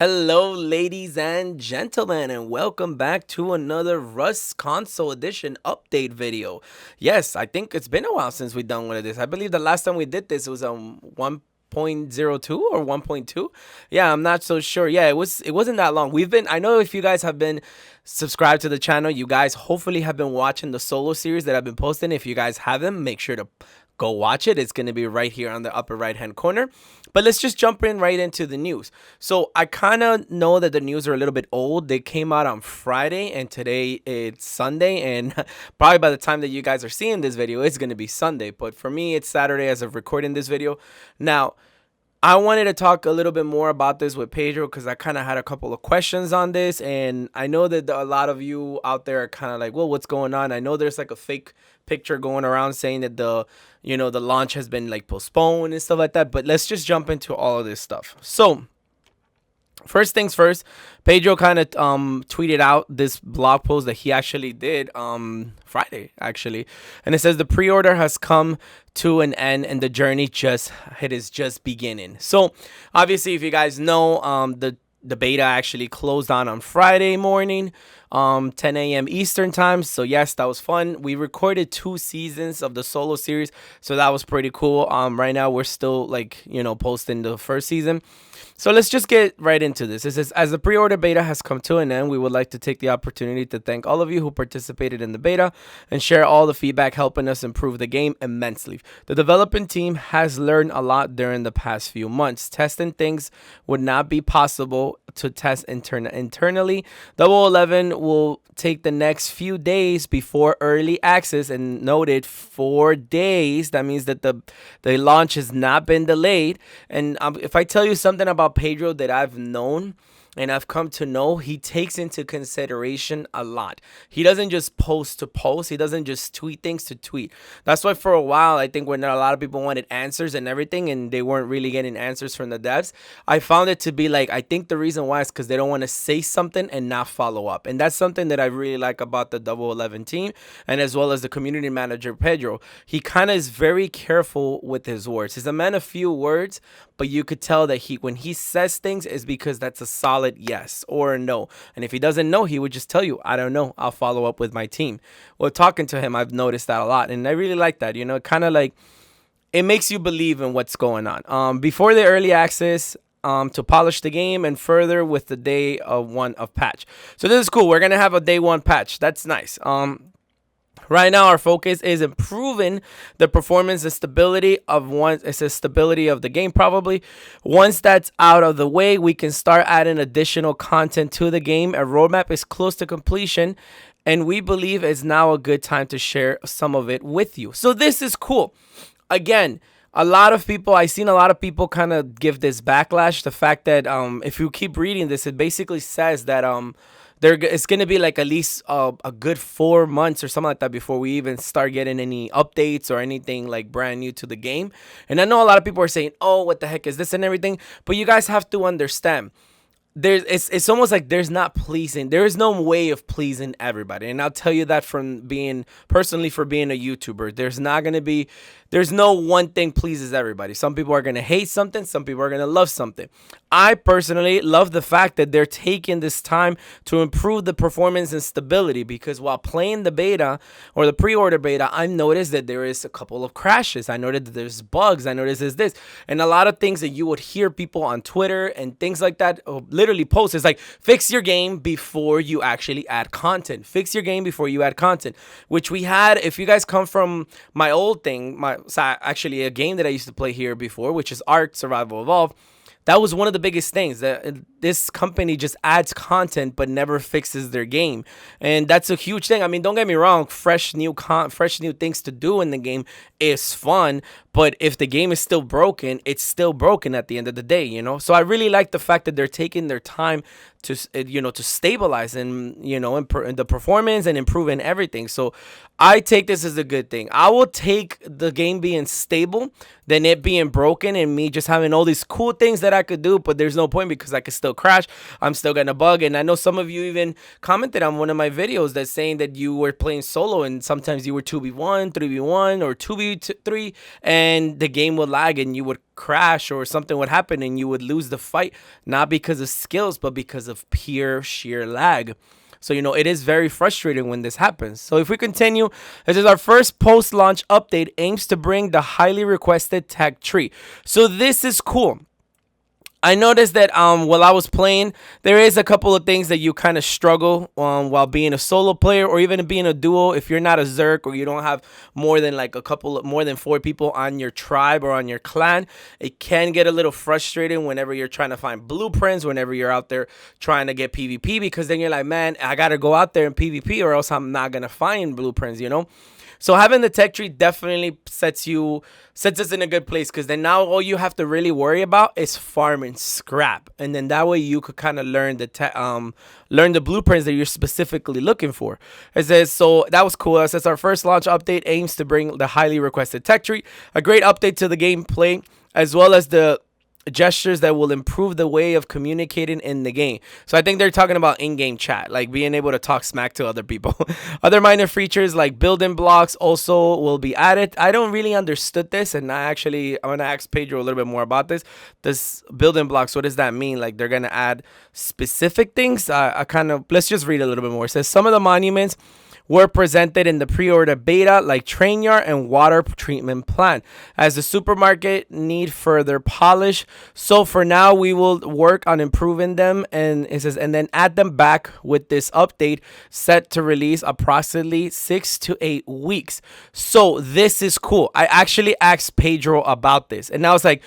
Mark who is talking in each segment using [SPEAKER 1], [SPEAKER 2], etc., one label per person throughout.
[SPEAKER 1] Hello, ladies and gentlemen, and welcome back to another Rust Console Edition update video. Yes, I think it's been a while since we've done one of this. I believe the last time we did this was 1.02 or 1.2. Yeah, I'm not so sure. Yeah, it wasn't that long. I know if you guys have been subscribed to the channel, you guys hopefully have been watching the solo series that I've been posting. If you guys haven't, make sure to go watch it. It's going to be right here on the upper right hand corner. But let's just jump in right into the news. So I kind of know that the news are a little bit old. They came out on Friday and today it's Sunday. And probably by the time that you guys are seeing this video, it's going to be Sunday. But for me, it's Saturday as of recording this video. Now, I wanted to talk a little bit more about this with Pedro because I kind of had a couple of questions on this, and I know that a lot of you out there are kind of like, well, what's going on? I know there's like a fake picture going around saying that the launch has been like postponed and stuff like that, but let's just jump into all of this stuff. So, first things first, Pedro kind of tweeted out this blog post that he actually did Friday actually, and it says the pre-order has come to an end and the journey is just beginning. So obviously, if you guys know, the beta actually closed on Friday morning, 10 a.m. Eastern time. So yes, that was fun. We recorded 2 seasons of the solo series, so that was pretty cool. Right now we're still posting the first season. So let's just get right into this. It says, as the pre-order beta has come to an end, we would like to take the opportunity to thank all of you who participated in the beta and share all the feedback helping us improve the game immensely. The development team has learned a lot during the past few months. Testing things would not be possible to test internally. Double 11 will take the next few days before early access, and noted 4 days. That means that the launch has not been delayed. And if I tell you something about Pedro that I've known and I've come to know, he takes into consideration a lot. He doesn't just post to post. He doesn't just tweet things to tweet. That's why for a while, I think when a lot of people wanted answers and everything and they weren't really getting answers from the devs, I found it to be like, I think the reason why is because they don't want to say something and not follow up. And that's something that I really like about the Double 11 team, and as well as the community manager, Pedro. He kind of is very careful with his words. He's a man of few words, but you could tell that when he says things is because that's a solid yes or a no. And if he doesn't know, he would just tell you, I don't know, I'll follow up with my team. Well, talking to him, I've noticed that a lot, and I really like that. Kind of like it makes you believe in what's going on. Before the early access, to polish the game and further with the day one of patch. So this is cool. We're gonna have a day 1 patch. That's nice. Right now, our focus is improving the performance and stability of stability of the game. Probably once that's out of the way, we can start adding additional content to the game. A roadmap is close to completion, and we believe it's now a good time to share some of it with you. So this is cool. Again, I've seen a lot of people kind of give this backlash. The fact that if you keep reading this, it basically says that it's going to be like at least a good 4 months or something like that before we even start getting any updates or anything like brand new to the game. And I know a lot of people are saying, oh, what the heck is this and everything. But you guys have to understand, it's almost like there is no way of pleasing everybody. And I'll tell you that from being a YouTuber. There's no one thing pleases everybody. Some people are going to hate something. Some people are going to love something. I personally love the fact that they're taking this time to improve the performance and stability, because while playing the beta or the pre-order beta, I noticed that there is a couple of crashes. I noticed that there's bugs. I noticed there's this. And a lot of things that you would hear people on Twitter and things like that literally post is like, fix your game before you actually add content. Fix your game before you add content, which we had. If you guys come from my old thing, actually a game that I used to play here before, which is Ark Survival Evolved. That was one of the biggest things, that this company just adds content but never fixes their game. And that's a huge thing. I mean, don't get me wrong, fresh new things to do in the game is fun, but if the game is still broken, it's still broken at the end of the day, So I really like the fact that they're taking their time to stabilize and the performance and improving everything. So I take this as a good thing. I will take the game being stable than it being broken and me just having all these cool things that I could do, but there's no point because I could still crash. I'm still getting a bug. And I know some of you even commented on one of my videos that's saying that you were playing solo and sometimes you were 2v1, 3v1, or 2v3, and and the game would lag and you would crash or something would happen and you would lose the fight, not because of skills, but because of pure sheer lag. So, it is very frustrating when this happens. So if we continue, this is our first post-launch update, aims to bring the highly requested tech tree. So this is cool. I noticed that while I was playing, there is a couple of things that you kind of struggle while being a solo player or even being a duo. If you're not a Zerk or you don't have more than more than 4 people on your tribe or on your clan, it can get a little frustrating whenever you're trying to find blueprints, whenever you're out there trying to get PvP, because then you're like, man, I got to go out there in PvP or else I'm not going to find blueprints, So having the tech tree definitely sets us in a good place, because then now all you have to really worry about is farming scrap, and then that way you could kind of learn the blueprints that you're specifically looking for. It says, so that was cool. It says our first launch update aims to bring the highly requested tech tree, a great update to the gameplay, as well as the gestures that will improve the way of communicating in the game. So I think they're talking about in-game chat, like being able to talk smack to other people. Other minor features like building blocks also will be added. I don't really understood this, and I'm gonna ask Pedro a little bit more about this. This building blocks, what does that mean? Like they're gonna add specific things? Let's just read a little bit more. It says some of the monuments were presented in the pre-order beta, like train yard and water treatment plant, as the supermarket need further polish. So for now, we will work on improving them, and it says, and then add them back with this update set to release approximately 6 to 8 weeks. So this is cool. I actually asked Pedro about this, and I was like,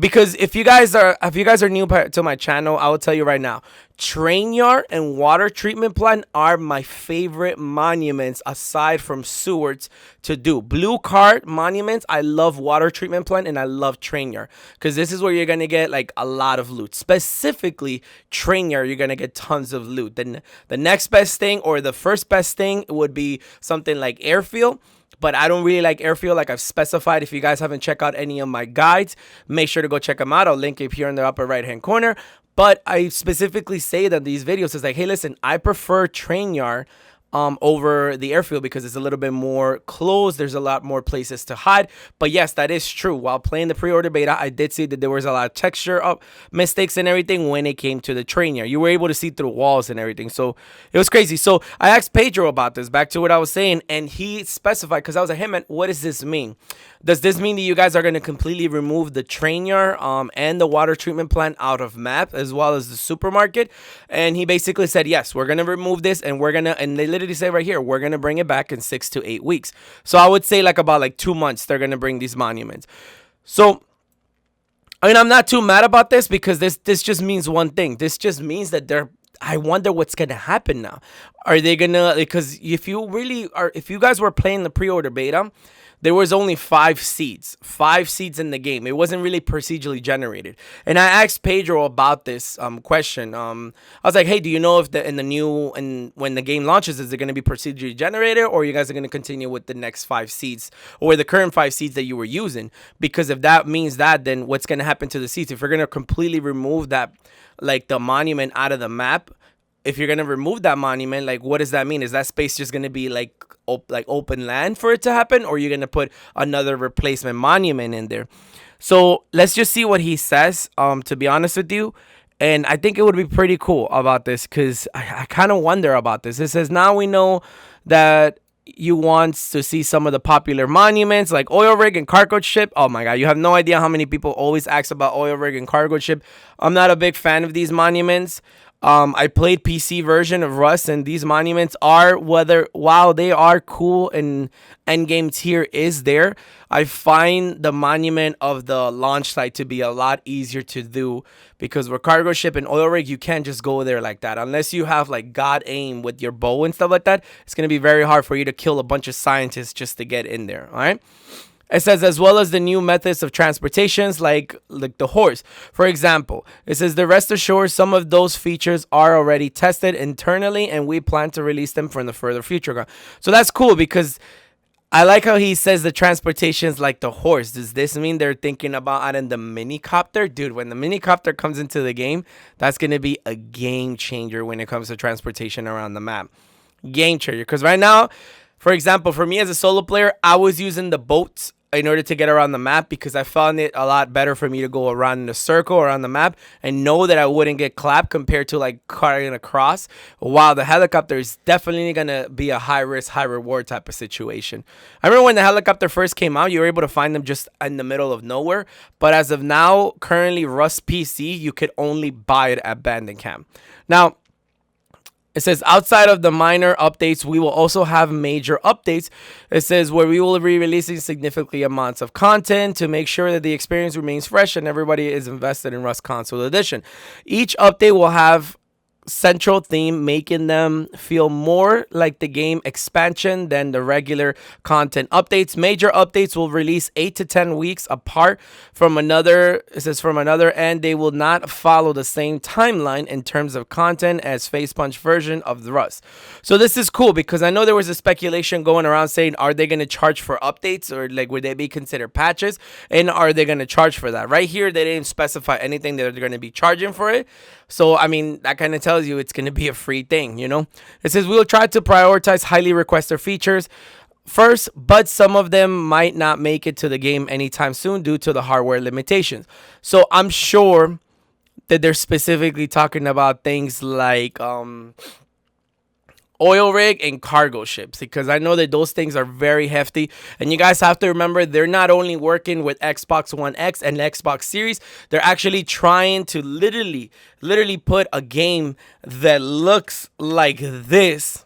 [SPEAKER 1] because if you guys are new to my channel, I will tell you right now, train yard and water treatment plant are my favorite monuments aside from sewers to do. Blue card monuments, I love water treatment plant and I love train yard, because this is where you're gonna get like a lot of loot. Specifically train yard, you're gonna get tons of loot. Then the next best thing, or the first best thing, would be something like airfield. But I don't really like airfield, like I've specified. If you guys haven't checked out any of my guides, make sure to go check them out. I'll link it here in the upper right hand corner. But I specifically say that these videos is like, hey, listen, I prefer train yard over the airfield because it's a little bit more closed. There's a lot more places to hide. But yes, that is true. While playing the pre-order beta, I did see that there was a lot of texture up mistakes and everything when it came to the train yard. You were able to see through walls and everything. So it was crazy. So I asked Pedro about this, back to what I was saying, and he specified, because I was like, hey man, what does this mean? Does this mean that you guys are going to completely remove the train yard and the water treatment plant out of map, as well as the supermarket? And he basically said, yes, we're going to remove this, and and they literally say right here, we're going to bring it back in 6 to 8 weeks. So I would say about 2 months, they're going to bring these monuments. So, I mean, I'm not too mad about this, because this just means one thing. This just means that I wonder what's going to happen now. Are they going to, because if you guys were playing the pre-order beta, there was only 5 seeds in the game. It wasn't really procedurally generated. And I asked Pedro about this question. I was like, hey, do you know if when the game launches, is it going to be procedurally generated, or you guys are going to continue with the next 5 seeds, or the current 5 seeds that you were using? Because if that means that, then what's going to happen to the seeds? If you're going to completely remove that, like the monument out of the map, if you're going to remove that monument, like what does that mean? Is that space just going to be like open land for it to happen, or you're going to put another replacement monument in there? So let's just see what he says, to be honest with you. And I think it would be pretty cool about this, because I kind of wonder about this. It says, now we know that you want to see some of the popular monuments like oil rig and cargo ship. Oh my god, you have no idea how many people always ask about oil rig and cargo ship. I'm not a big fan of these monuments. I played PC version of Rust, and these monuments are, while they are cool and endgame tier is there, I find the monument of the launch site to be a lot easier to do, because with cargo ship and oil rig, you can't just go there like that. Unless you have like god aim with your bow and stuff like that, it's going to be very hard for you to kill a bunch of scientists just to get in there, all right? It says, as well as the new methods of transportations like the horse. For example, it says, the rest assured some of those features are already tested internally, and we plan to release them for the further future. So that's cool, because I like how he says the transportations like the horse. Does this mean they're thinking about adding the mini copter? Dude, when the mini copter comes into the game, that's going to be a game changer when it comes to transportation around the map. Game changer. Because right now, for example, for me as a solo player, I was using the boats in order to get around the map, because I found it a lot better for me to go around in a circle around the map and know that I wouldn't get clapped compared to like carrying across. While the helicopter is definitely gonna be a high risk, high reward type of situation. I remember when the helicopter first came out, you were able to find them just in the middle of nowhere. But as of now, currently Rust PC, you could only buy it at Bandicam. Now, it says outside of the minor updates, we will also have major updates. It says where we will be releasing significant amounts of content to make sure that the experience remains fresh and everybody is invested in Rust Console Edition. Each update will have central theme, making them feel more like the game expansion than the regular content updates. Major updates will release 8 to 10 weeks apart from another. It says from another end, they will not follow the same timeline in terms of content as Face Punch version of the Rust. So this is cool because I know there was a speculation going around saying, are they going to charge for updates, or like would they be considered patches, and are they going to charge for that? Right here, they didn't specify anything that they're going to be charging for it. So, I mean, that kind of tells you it's going to be a free thing, you know? It says we will try to prioritize highly requested features first, but some of them might not make it to the game anytime soon due to the hardware limitations. So, I'm sure that they're specifically talking about things like oil rig and cargo ships, because I know that those things are very hefty, and you guys have to remember they're not only working with Xbox One X and Xbox Series, they're actually trying to literally put a game that looks like this,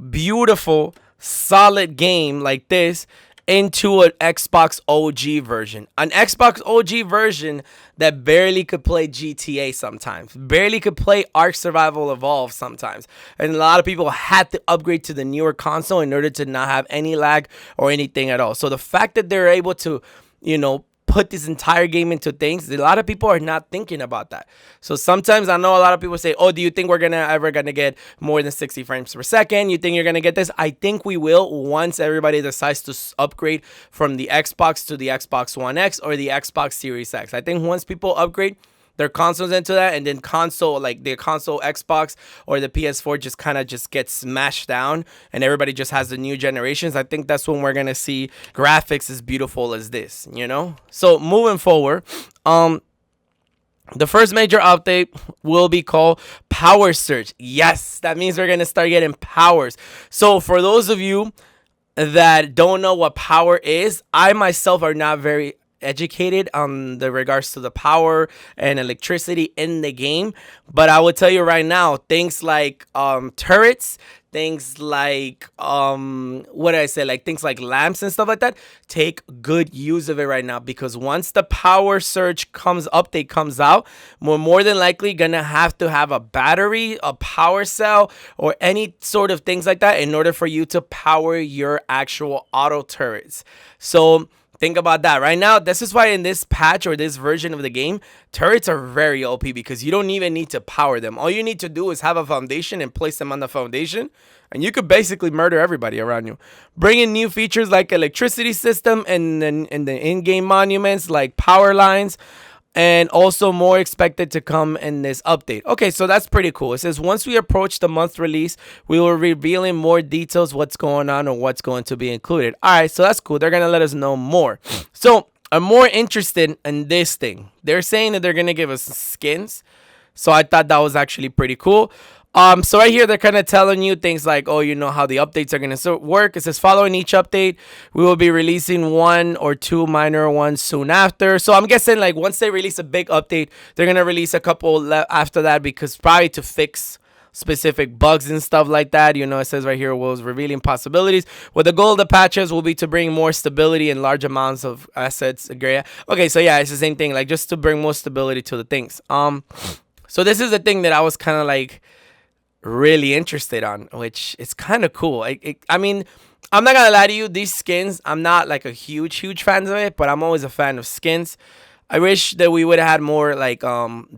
[SPEAKER 1] beautiful, solid game like this, into an Xbox OG version. An Xbox OG version that barely could play GTA sometimes. Barely could play Ark Survival Evolved sometimes. And a lot of people had to upgrade to the newer console in order to not have any lag or anything at all. So the fact that they're able to, you know, put this entire game into things, a lot of people are not thinking about that. So sometimes I know a lot of people say, oh, do you think we're ever gonna get more than 60 frames per second? You think you're gonna get this? I think we will once everybody decides to upgrade from the Xbox to the Xbox One X or the Xbox Series X. I think once people upgrade their consoles into that, and then console, like the console Xbox or the PS4 just kind of just gets smashed down and everybody just has the new generations, I think that's when we're gonna see graphics as beautiful as this, you know? So moving forward, the first major update will be called Power Surge. Yes, that means we're gonna start getting powers. So for those of you that don't know what power is, I myself are not very educated on the regards to the power and electricity in the game, but I will tell you right now, things like turrets, things like what did I say, like things like lamps and stuff like that, take good use of it right now, because once the Power Surge update comes out, we're more than likely gonna have to have a battery, a power cell, or any sort of things like that in order for you to power your actual auto turrets. So think about that. Right now, this is why in this patch or this version of the game, turrets are very OP because you don't even need to power them. All you need to do is have a foundation and place them on the foundation, and you could basically murder everybody around you. Bring in new features like electricity system and then the in-game monuments like power lines, and also more expected to come in this update. Okay, so that's pretty cool. It says once we approach the month release, we will reveal in more details what's going on and what's going to be included. All right, so that's cool. They're going to let us know more. So I'm more interested in this thing. They're saying that they're going to give us skins. So I thought that was actually pretty cool. So right here, they're kind of telling you things like, oh, you know how the updates are going to work. It says following each update, we will be releasing 1 or 2 minor ones soon after. So I'm guessing like once they release a big update, they're going to release a couple after that, because probably to fix specific bugs and stuff like that. You know, it says right here, was revealing possibilities. Well, the goal of the patches will be to bring more stability and large amounts of assets. Okay, so yeah, it's the same thing, like just to bring more stability to the things. So this is the thing that I was kind of like really interested on, which is kind of cool. I mean, I'm not gonna lie to you, these skins, I'm not like a huge fan of it, but I'm always a fan of skins. I wish that we would have had more like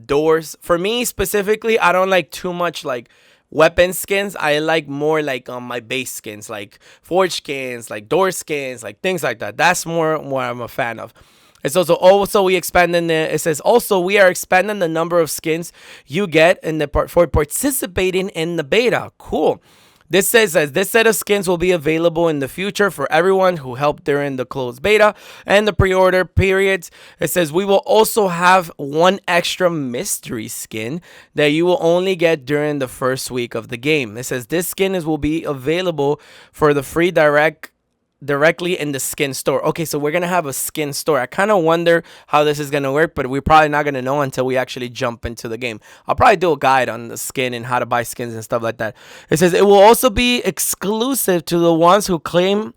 [SPEAKER 1] doors. For me specifically, I don't like too much like weapon skins. I like more like my base skins, like forge skins, like door skins, like things like that. That's more what I'm a fan of. It's also we expanding the. It says also we are expanding the number of skins you get in the for participating in the beta. Cool. This says that this set of skins will be available in the future for everyone who helped during the closed beta and the pre-order periods. It says we will also have one extra mystery skin that you will only get during the first week of the game. It says this skin will be available for the free directly in the skin store. Okay, so we're gonna have a skin store. I kind of wonder how this is gonna work, but we're probably not gonna know until we actually jump into the game. I'll probably do a guide on the skin and how to buy skins and stuff like that. It says it will also be exclusive to the ones who claim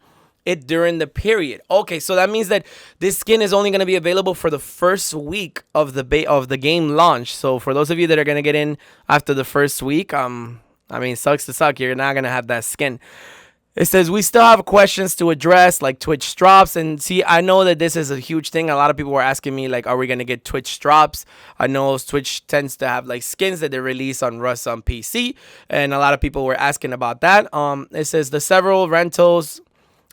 [SPEAKER 1] it during the period. Okay, so that means that this skin is only gonna be available for the first week of the game launch. So for those of you that are gonna get in after the first week, I mean, sucks to suck, you're not gonna have that skin. It says we still have questions to address, like Twitch drops. And see, I know that this is a huge thing. A lot of people were asking me, like, are we going to get Twitch drops? I know Twitch tends to have, like, skins that they release on Rust on PC. And a lot of people were asking about that. It says the several rentals.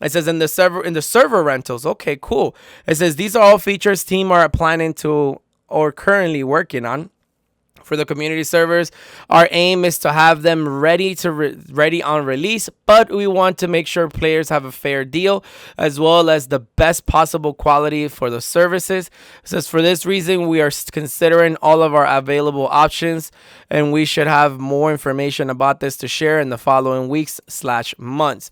[SPEAKER 1] It says in the server rentals. Okay, cool. It says these are all features team are planning to or currently working on. For the community servers, our aim is to have them ready on release, but we want to make sure players have a fair deal as well as the best possible quality for the services. It says for this reason we are considering all of our available options, and we should have more information about this to share in the following weeks/months.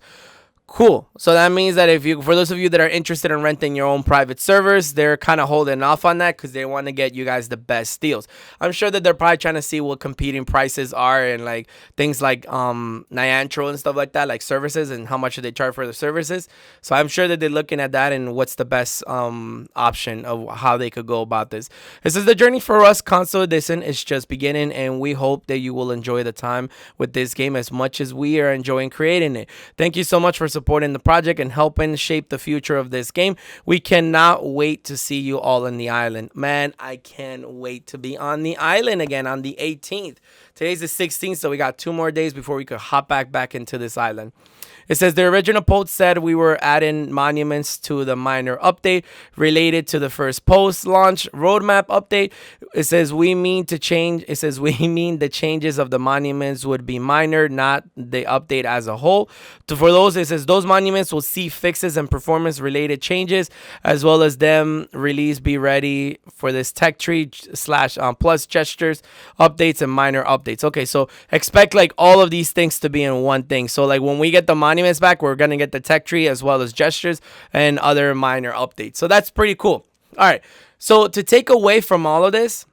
[SPEAKER 1] Cool. So that means that for those of you that are interested in renting your own private servers, they're kind of holding off on that because they want to get you guys the best deals. I'm sure that they're probably trying to see what competing prices are and like things like Niantro and stuff like that, like services and how much they charge for the services. So I'm sure that they're looking at that and what's the best option of how they could go about this. This is the journey for us. Console Edition is just beginning, and we hope that you will enjoy the time with this game as much as we are enjoying creating it. Thank you so much for supporting the project and helping shape the future of this game. We cannot wait to see you all on the island. Man, I can't wait to be on the island again on the 18th. Today's the 16th, so we got 2 more days before we could hop back into this island. It says the original post said we were adding monuments to the minor update related to the first post-launch roadmap update. It says we mean the changes of the monuments would be minor, not the update as a whole. For those, it says those monuments will see fixes and performance-related changes, as well as them be ready for this tech tree / plus gestures, updates, and minor updates. Okay, so expect like all of these things to be in one thing. So like when we get the monuments back, we're gonna get the tech tree as well as gestures and other minor updates. So that's pretty cool. All right, so to take away from all of this,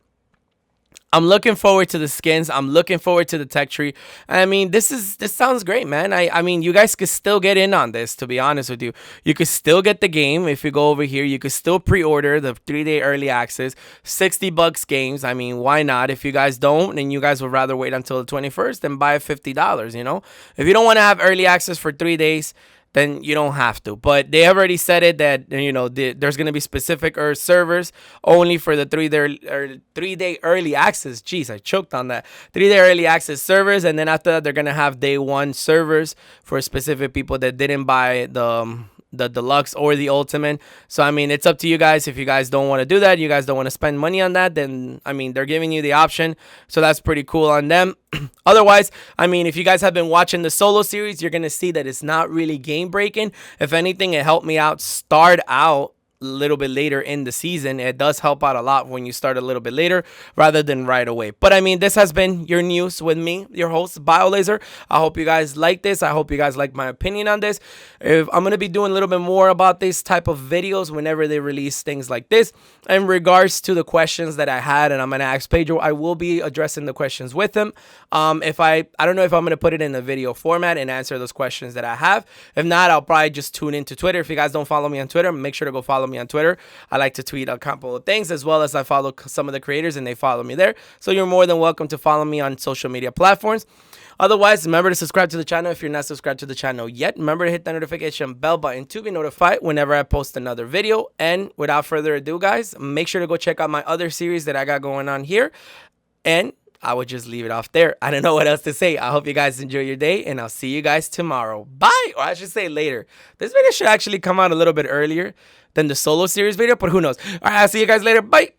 [SPEAKER 1] I'm looking forward to the skins. I'm looking forward to the tech tree. I mean, this sounds great, man. I mean, you guys could still get in on this, to be honest with you. You could still get the game. If you go over here, you could still pre-order the 3-day early access, $60 games. I mean, why not? If you guys don't and you guys would rather wait until the 21st, then buy $50, you know? If you don't want to have early access for 3 days, then you don't have to. But they already said it that, you know, there's going to be specific servers only for the 3-day early access. Jeez, I choked on that. 3-day early access servers. And then after that, they're going to have day 1 servers for specific people that didn't buy the deluxe or the ultimate. So I mean, it's up to you guys. If you guys don't want to do that, you guys don't want to spend money on that, then I mean, they're giving you the option, so that's pretty cool on them. Otherwise, I mean, if you guys have been watching the solo series, you're gonna see that it's not really game breaking. If anything, it helped me out start out a little bit later in the season. It does help out a lot when you start a little bit later rather than right away. But I mean, this has been your news with me, your host, BioLaser. I hope you guys like this. I hope you guys like my opinion on this. I'm going to be doing a little bit more about this type of videos whenever they release things like this. In regards to the questions that I had, and I'm going to ask Pedro, I will be addressing the questions with him. If I don't know if I'm going to put it in a video format and answer those questions that I have. If not, I'll probably just tune into Twitter. If you guys don't follow me on Twitter, make sure to go follow me on Twitter. I like to tweet a couple of things, as well as I follow some of the creators and they follow me there. So you're more than welcome to follow me on social media platforms. Otherwise, remember to subscribe to the channel if you're not subscribed to the channel yet. Remember to hit the notification bell button to be notified whenever I post another video. And without further ado, guys, make sure to go check out my other series that I got going on here. And I would just leave it off there. I don't know what else to say. I hope you guys enjoy your day, and I'll see you guys tomorrow. Bye! Or I should say later. This video should actually come out a little bit earlier than the solo series video, but who knows. All right, I'll see you guys later. Bye!